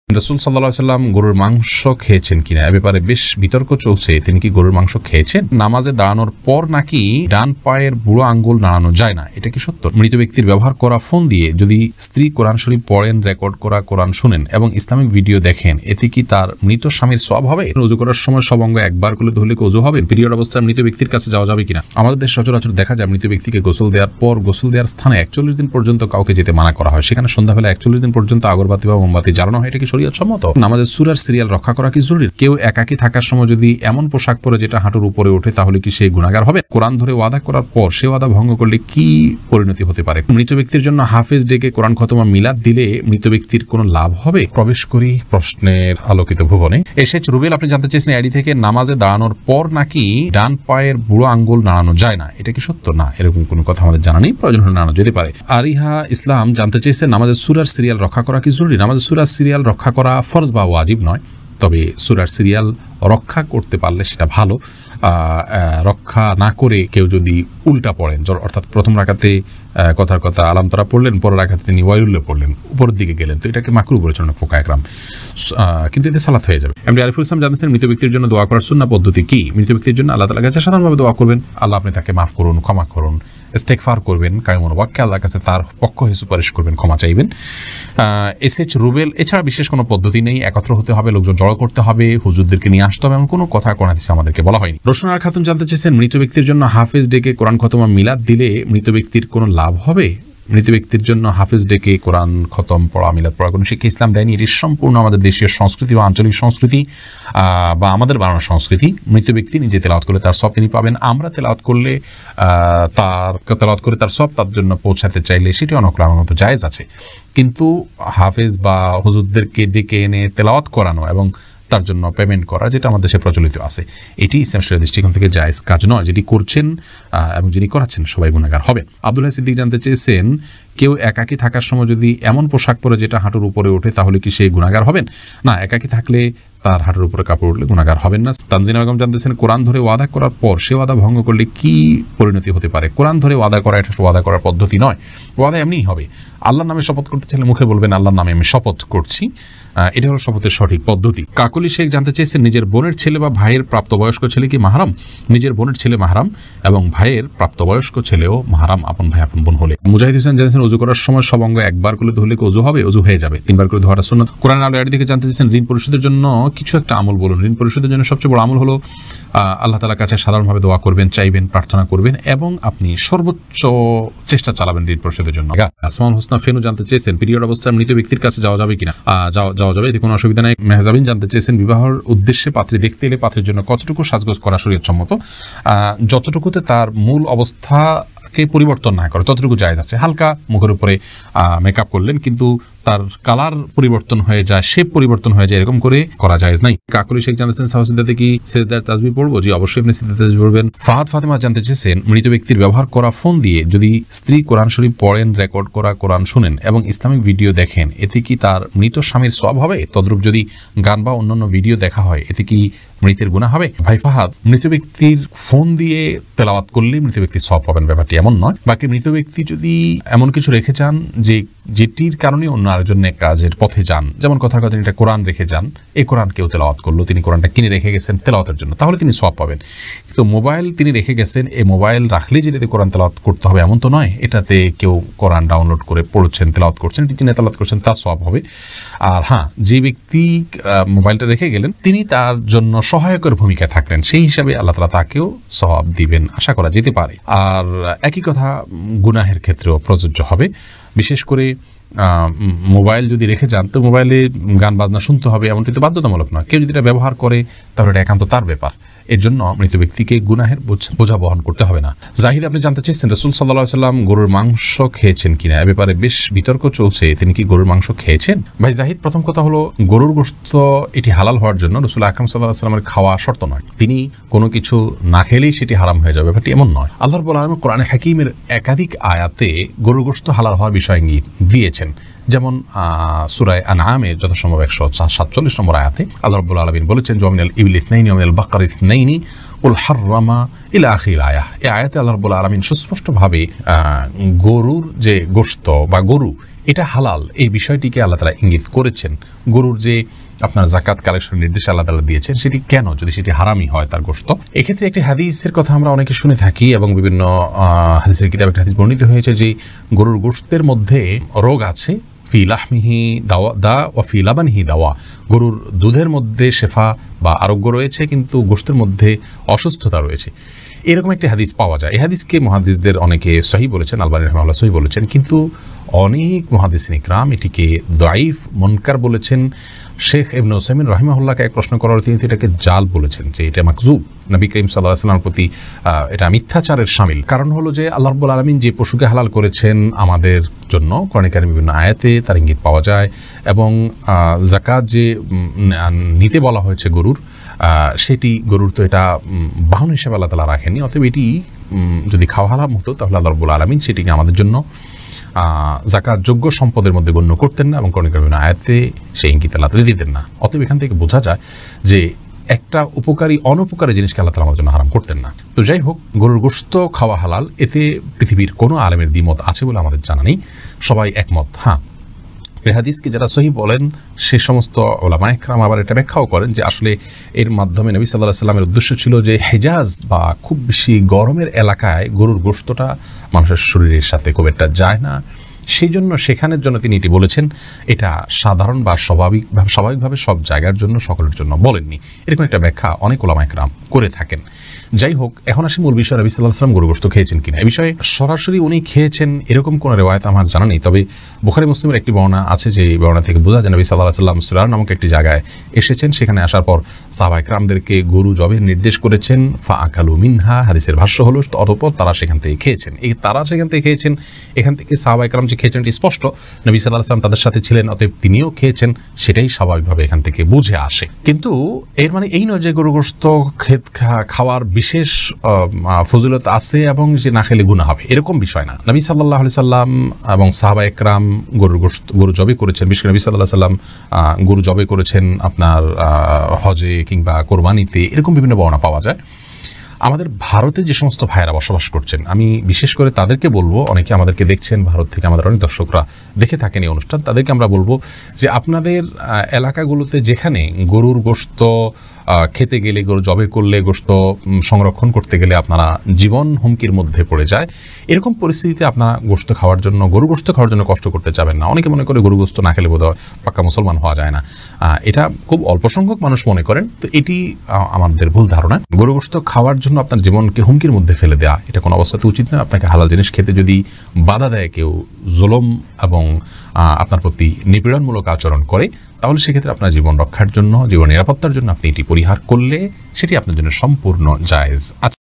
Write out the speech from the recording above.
রাসূল সাল্লাল্লাহু আলাইহি ওয়াসাল্লাম গরুর মাংস খেয়েছেন কিনা এ ব্যাপারে বেশ বিতর্ক চলছে। তিনি কি গরুর মাংস খেয়েছেন? নামাজে দাঁড়ানোর পর নাকি ডান পায়ের বুড়ো আঙ্গুল নাড়ানো যায় না, এটা কি সত্য? মৃত ব্যক্তির ব্যবহার করা ফোন দিয়ে যদি স্ত্রী কোরআন শরীফ পড়েন, রেকর্ড করা কোরআন শুনেন এবং ইসলামিক ভিডিও দেখেন, এতে কি তার মৃত স্বামীর সওয়াব হবে? ওযু করার সময় সব অঙ্গ একবার করলে ধরলে কি ওযু হবে? পিরিয়ড অবস্থায় মৃত ব্যক্তির কাছে যাওয়া যাবে কিনা? আমাদের দেশে সচরাচর দেখা যায় মৃত ব্যক্তিকে গোসল দেওয়ার পর গোসল দেওয়ার স্থানে 41 দিন পর্যন্ত কাউকে যেতে মানা করা হয়। সেখানে সন্ধ্যাবেলা 41 দিন পর্যন্ত আগরবাতি বা মোমবাতি জ্বালানো হয়। এটা কি শরীয়ত সম্মত? আমাদের সূরার সিরিয়াল রক্ষা করা কি জরুরি? কেউ একাকী থাকার সময় যদি এমন পোশাক পরে যেটা হাঁটুর উপরে ওঠে, তাহলে কি সে গুনাহগার হবে? কোরআন ধরে ওয়াদা করার পর সে ওয়াদা ভঙ্গ করলে কি পরিণতি হতে পারে? মৃত ব্যক্তির জন্য হাফেজ ডেকে কোরআন খতম মিলাদ দিলে মৃত ব্যক্তির কোনো লাভ হবে? প্রবেশ করি প্রশ্নের আলোকিত ভুবনে। এসেচ রুবেল, আপনি জানতে চেয়েছেন আইডি থেকে, নামাজে দাঁড়ানোর পর নাকি ডান পায়ের বুড়ো আঙ্গুল নাড়ানো যায় না, এটা কি সত্য? না, এরকম কোনো কথা আমাদের জানা নেই। প্রয়োজন হলে নাড়ানো যেতে পারে। আরিহা ইসলাম জানতে চেয়েছেন, নামাজের সূরার সিরিয়াল রক্ষা করা কি জরুরি? নামাজের সূরার সিরিয়াল রক্ষা করা ফরজ বা ওয়াজিব নয়, তবে সূরার সিরিয়াল রক্ষা করতে পারলে সেটা ভালো। রক্ষা না করে কেউ যদি উল্টা পড়েন, অর্থাৎ প্রথম রাকাতে কথার কথা আলাম তারা পড়লেন, পরের রাকাতে তিনি ওয়াইলুল্লাহ পড়লেন, উপরের দিকে গেলেন, তো এটাকে মাকরুহ বলেছেন ফুকাহা একরাম, কিন্তু এতে সালাত হয়ে যাবে। এমনি আরিফুল ইসলাম জানতেছেন, মৃত ব্যক্তির জন্য দোয়া করার সুন্নাহ পদ্ধতি কি? মৃত ব্যক্তির জন্য আল্লাহ তাআলার কাছে সাধারণভাবে দোয়া করবেন, আল্লাহ আপনি তাকে মাফ করুন, ক্ষমা করুন, ইস্তেগফার করবেন, কায়মুল ওয়াক্কে আল্লাহর কাছে তার পক্ষ হয়ে সুপারিশ করবেন, ক্ষমা চাইবেন। এসএচ রুবেল, এছাড়া বিশেষ কোনো পদ্ধতি নেই, একত্র হতে হবে, লোকজন জড়ো করতে হবে, হুজুরদেরকে নিয়ে আসতে হবে, এমন কোনো কথা কোরআন হাদিসে আমাদেরকে বলা হয়নি। রোশনার খাতুন জানতে চেয়েছেন, মৃত ব্যক্তির জন্য হাফেজ ডেকে কোরআন খতম মিলাদ দিলে মৃত ব্যক্তির কোনো লাভ হবে? মৃত ব্যক্তির জন্য হাফেজ ডেকে কোরআন খতম পড়া, মিলাদ পড়া কোনো শিক্ষা ইসলাম দেয়নি। এটি সম্পূর্ণ আমাদের দেশীয় সংস্কৃতি বা আঞ্চলিক সংস্কৃতি বা আমাদের বানানো সংস্কৃতি। মৃত ব্যক্তি নিজে তেলাওয়াত করলে তার সব তিনি পাবেন, আমরা তেলাওয়াত করলে তেলাওয়াত করে তার সব তার জন্য পৌঁছাতে চাইলে সেটি অনুকরণের মতো জায়েজ আছে, কিন্তু হাফেজ বা হুজুরদেরকে ডেকে এনে তেলাওয়াত করানো এবং তার জন্য পেমেন্ট করা, যেটা আমাদের দেশে প্রচলিত আছে, এটি ইসলাম শরীয়তের দৃষ্টিকোণ থেকে জায়েজ কাজ নয়। যেটি করছেন এবং যিনি করাচ্ছেন সবাই গুনাহগার হবে। আব্দুল্লাহ সিদ্দিক জানতে চেয়েছেন, কেউ একাকী থাকার সময় যদি এমন পোশাক পরে যেটা হাঁটুর উপরে ওঠে, তাহলে কি সে গুনাহগার হবেন? না, একাকী থাকলে তার হাঁটুর উপরে কাপড় উঠলে গুনাহগার হবেন না। তানজিনা বেগম জানতেছেন, কোরআন ধরে ওয়াদা করার পর সে ওয়াদা ভঙ্গ করলে কি পরিণতি হতে পারে? কোরআন ধরে ওয়াদা করা এটা ওয়াদা করার পদ্ধতি নয়, ওয়াদা এমনিই হবে। আল্লাহর নামে শপথ করতে চাইলে মুখে বলবেন আল্লাহর নামে আমি শপথ করছি, এটা হলো শপথের সঠিক পদ্ধতি। কাকলি শেখ জানতে চেয়েছেন, নিজের বোনের ছেলে বা ভাইয়ের প্রাপ্তবয়স্ক ছেলে কি মাহরাম? নিজের বোনের ছেলে মাহরাম এবং ভাইয়ের প্রাপ্তবয়স্ক ছেলেও মাহরাম, আপন ভাই আপন বোন হলে। মুজাহিদ হোসেন জানতেছেন, ওযু করার সময় সব অঙ্গ একবার করলে ধরলে কি ওযু হবে? ওযু হয়ে যাবে, 3 বার করে ধোয়াটা সুন্নাত। কোরআন আলো এর দিকে জানতে চেয়েছেন, ঋণ পরিশোধের জন্য কিছু একটা আমল বলুন। ঋণ পরিশোধের জন্য সবচেয়ে বড় আমল হলো আল্লাহ তাআলার কাছে সাধারণভাবে দোয়া করবেন, চাইবেন, প্রার্থনা করবেন এবং আপনি সর্বোচ্চ চেষ্টা চালাবেন ঋণ পরিশোধের জন্য। আসমাউল হোসনা ফেনু জানতে চেয়েছেন, পিরিয়ড অবস্থায় মৃত ব্যক্তির কাছে যাওয়া যাবে কিনা? যাওয়া যাবে, এতে কোনো অসুবিধা নাই। মেহজাবিন জানতে চেয়েছেন, বিবাহের উদ্দেশ্যে পাত্রী দেখতে এলে পাত্রীর জন্য কতটুকু সাজগোজ করা শরীয়ত সম্মত? যতটুকুতে তার মূল অবস্থাকে পরিবর্তন না করে ততটুকু জায়েজ আছে। হালকা মুখের উপরে মেকআপ করলেন, কিন্তু তার কালার পরিবর্তন হয়ে যায়, শেপ পরিবর্তন হয়ে যায়, এরকম করে করা জায়েজ নাই। কাকলি শেখ জানতেছেন, সাহসিদাতে কি সেজদার তাসবিহ পড়বো? জি, অবশ্যই আপনি সিজদার তাসবিহ পড়বেন। ফাহাদ ফাতেমা জানতে চেয়েছেন, মৃত ব্যক্তির ব্যবহার করা ফোন দিয়ে যদি স্ত্রী কোরআন শরীফ পড়েন, রেকর্ড করা কোরআন শুনেন এবং ইসলামিক ভিডিও দেখেন, এতে কি তার মৃত স্বামীর সওয়াব হবে? তদ্রূপ যদি গান বা অন্যান্য ভিডিও দেখা হয়, এতে কি মৃতের গুনাহ হবে? ভাই ফাহাদ, মৃত ব্যক্তির ফোন দিয়ে তেলাওয়াত করলে মৃত ব্যক্তির সওয়াব পাবেন, ব্যাপারটি এমন নয়। বাকি মৃত ব্যক্তি যদি এমন কিছু রেখে যান যেটির কারণে অন্য আরেকজন কাজের পথে যান, যেমন কথার কথা তিনি একটা কোরআন রেখে যান, এই কোরআন কেউ তেলাওয়াত করলো, তিনি কোরআনটা কিনে রেখে গেছেন তেলাওয়াতের জন্য, তাহলে তিনি সওয়াব পাবেন। কিন্তু মোবাইল তিনি রেখে গেছেন, এই মোবাইল রাখলেই যেটাতে কোরআন তেলাওয়াত করতে হবে এমন তো নয়। এটাতে কেউ কোরআন ডাউনলোড করে পড়ছেন, তেলাওয়াত করছেন, এটি যিনি তেলাওয়াত করছেন তার সওয়াব হবে। আর হ্যাঁ, যে ব্যক্তি মোবাইলটা রেখে গেলেন তিনি তার জন্য সহায়কের ভূমিকা থাকলেন, সেই হিসাবে আল্লাহ তাআলা তাকেও সওয়াব দিবেন, আশা করা যেতে পারে। আর একই কথা গুনাহের ক্ষেত্রেও প্রযোজ্য হবে। বিশেষ করে মোবাইল যদি রেখে যান, তো মোবাইলে গান বাজনা শুনতে হবে এমনটি তো বাধ্যতামূলক নয়। কেউ যদি এটা ব্যবহার করে তাহলে এটা একান্ত তার ব্যাপার, এর জন্য মৃত ব্যক্তিকে গুনাহের বোঝা বহন করতে হবে না। জাহিদ, আপনি জানতে চেয়েছেন, রাসূল সাল্লাল্লাহু আলাইহি ওয়াসাল্লাম গরুর মাংস খেয়েছেন কিনা এ ব্যাপারে বেশ বিতর্ক চলছে, তিনি কি গরুর মাংস খেয়েছেন? ভাই জাহিদ, প্রথম কথা হলো, গরুর গোশত এটি হালাল হওয়ার জন্য রাসূল আকরাম সাল্লাল্লাহু আলাইহি ওয়াসাল্লামের খাওয়া শর্ত নয়। তিনি কোনো কিছু না খেলেই সেটি হারাম হয়ে যাবে, ব্যাপারটি এমন নয়। আল্লাহ রাব্বুল আলামিন কোরআনে হাকিমের একাধিক আয়াতে গরুর গোশত হালাল হওয়ার বিষয় ইঙ্গিত দিয়েছেন। যেমন সূরা আনআমের যথাসম্ভব 147 নম্বর আয়াতে আল্লাহ রাব্বুল আলামিন বলেছেন, ওয়ামিনাল ইবলি ইসনাইনি ওয়ামিনাল বাকারি ইসনাইনি কুল হাররামা ইলা আখির আয়াহ। এই আয়াতে আল্লাহ রাব্বুল আলামিন সুস্পষ্টভাবে গরুর যে গোশত বা গরু এটা হালাল এই বিষয়টিকে আল্লাহ তাআলা ইঙ্গিত করেছেন, গরুর যে আপনার জাকাত কালেকশনের নির্দেশ আল্লাহ তাআলা দিয়েছেন সেটি কেন, যদি সেটি হারামই হয় তার গোশত। এক্ষেত্রে একটি হাদিসের কথা আমরা অনেকে শুনে থাকি এবং বিভিন্ন হাদিসের কিতাবে একটা হাদিস বর্ণিত হয়েছে যে গরুর গোশতের মধ্যে রোগ আছে, ফি লাহমিহি দা ওয়া ফি লাবানিহি দাওয়া, গরুর দুধের মধ্যে শেফা বা আরোগ্য রয়েছে কিন্তু গোশতের মধ্যে অসুস্থতা রয়েছে, এরকম একটি হাদিস পাওয়া যায়। এই হাদিসকে মুহাদ্দিসদের অনেকে সহিহ বলেছেন, আলবানী রাহিমাহুল্লাহ সহিহ বলেছেন, কিন্তু অনেক মুহাদ্দিসিন ইকরাম এটিকে দাঈফ মুনকার বলেছেন। শেখ ইবনে উসাইমিন রাহিমাহুল্লাহকে এক প্রশ্ন করার তিনি এটাকে জাল বলেছেন, যে এটা মাকজুব, নবী করিম সাল্লাল্লাহু আলাইহি ওয়াসাল্লামের প্রতি এটা মিথ্যাচারের শামিল। কারণ হলো যে আল্লাহ রাব্বুল আলামিন যে পশুকে হালাল করেছেন আমাদের জন্য, কোরআনে কারিমে বিভিন্ন আয়াতে তার ইঙ্গিত পাওয়া যায়, এবং যাকাত যে নিতে বলা হয়েছে গরুর, সেটি গরুর তো এটা বাহন হিসেবে আল্লাহ তাআলা রাখেনি, অতএব এটি যদি খাওয়া হারাম হতো তাহলে আল্লাহ রাব্বুল আলামিন সেটিকে আমাদের জন্য যাকাত যোগ্য সম্পদের মধ্যে গণ্য করতেন না এবং কোরআনে কারিমে আয়াতে সেই ইঙ্গিত আল্লাহ তাআলা দিতেন না। অতএব এখান থেকে বোঝা যায় যে একটা উপকারী অনউপকারী জিনিসকে আল্লাহ তাআলা আমাদের জন্য হারাম করতেন না। তো যাই হোক, গরুর গোশত খাওয়া হালাল, এতে পৃথিবীর কোনো আলেমের দ্বিমত আছে বলে আমাদের জানা নেই, সবাই একমত। হ্যাঁ, এই হাদিসকে যারা সহিহ বলেন সে সমস্ত উলামা ইকরাম আবার এটা ব্যাখ্যাও করেন যে আসলে এর মাধ্যমে নবী সাল্লাল্লাহু আলাইহি ওয়াসাল্লামের উদ্দেশ্য ছিল যে হেজাজ বা খুব বেশি গরমের এলাকায় গরুর গোশতটা মানুষের শরীরের সাথে খুব একটা যায় না, সেই জন্য সেখানের জন্য তিনি এটি বলেছেন। এটা সাধারণ বা স্বাভাবিকভাবে সব জায়গার জন্য সকলের জন্য বলেননি, এরকম একটা ব্যাখ্যা অনেক উলামা ইকরাম করে থাকেন। যাই হোক, এখন আসি মূল বিষয়, নবী সাল্লাল্লাহু আলাইহি ওয়াসাল্লাম গরু গোশত খেয়েছেন কিনা। এই বিষয়ে সরাসরি উনি খেয়েছেন এরকম কোনো রিওয়ায়াত আমার জানা নেই, তবে বুখারী মুসলিমের একটি বর্ণনা আছে যে বর্ণনা থেকে বোঝা যায় নবী সাল্লাল্লাহু আলাইহি ওয়াসাল্লাম সুরার নামক একটি জায়গায় এসেছেন, সেখানে আসার পর সাহাবা ইকরামদেরকে গরু জবের নির্দেশ করেছেন, ফা আকালু মিনহা, হাদিসের ভাষ্য হলো অতঃপর তারা সেখান থেকে খেয়েছেন। এই তারা সেখান থেকে খেয়েছেন, এখান থেকে সাহাবা ইকরাম যে খেয়েছেন এটি স্পষ্ট, নবী সাল্লাল্লাহু আলাইহি ওয়াসাল্লাম তাদের সাথে ছিলেন, অতএব তিনিও খেয়েছেন, সেটাই স্বাভাবিকভাবে এখান থেকে বুঝে আসে। কিন্তু এর মানে এই নয় যে গরু গোশত খাওয়ার বিশেষ ফজিলত আছে এবং যে না খেলে গুনাহ হবে, এরকম বিষয় না। নবী সাল্লাল্লাহু আলাইহি সাল্লাম এবং সাহাবা ইকরাম গরু জবে করেছেন, বিশেষ করে নবী সাল্লাল্লাহু আলাইহি সাল্লাম গরু জবে করেছেন আপনার হজে কিংবা কোরবানিতে, এরকম বিভিন্ন বর্ণনা পাওয়া যায়। আমাদের ভারতে যে সমস্ত ভাইয়েরা বসবাস করছেন, আমি বিশেষ করে তাদেরকে বলবো, অনেকে আমাদেরকে দেখছেন ভারত থেকে, আমাদের অনেক দর্শকরা দেখে থাকেন এই অনুষ্ঠান, তাদেরকে আমরা বলবো যে আপনাদের এলাকাগুলোতে যেখানে গরুর গোশত খেতে গেলে, গরু জবে করলে, গোশত সংরক্ষণ করতে গেলে আপনারা জীবন হুমকির মধ্যে পড়ে যায়, এরকম পরিস্থিতিতে আপনারা গোশত খাওয়ার জন্য, গরু গোশত খাওয়ার জন্য কষ্ট করতে চাবেন না। অনেকে মনে করে গরু গোশত না খেলে বোধহয় পাক্কা মুসলমান হওয়া যায় না, এটা খুব অল্প সংখ্যক মানুষ মনে করেন, তো এটি আমাদের ভুল ধারণা। গরু গোশত খাওয়ার জন্য আপনার জীবনকে হুমকির মধ্যে ফেলে দেওয়া এটা কোনো অবস্থাতে উচিত নয়। আপনাকে হালাল জিনিস খেতে যদি বাধা দেয় কেউ, জুলুম এবং আপনার প্রতি নিপীড়নমূলক আচরণ করে, তাহলে সেক্ষেত্রে আপনার জীবন রক্ষার জন্য, জীবন নিরাপত্তার জন্য আপনি এটি পরিহার করলে সেটি আপনার জন্য সম্পূর্ণ জায়েজ।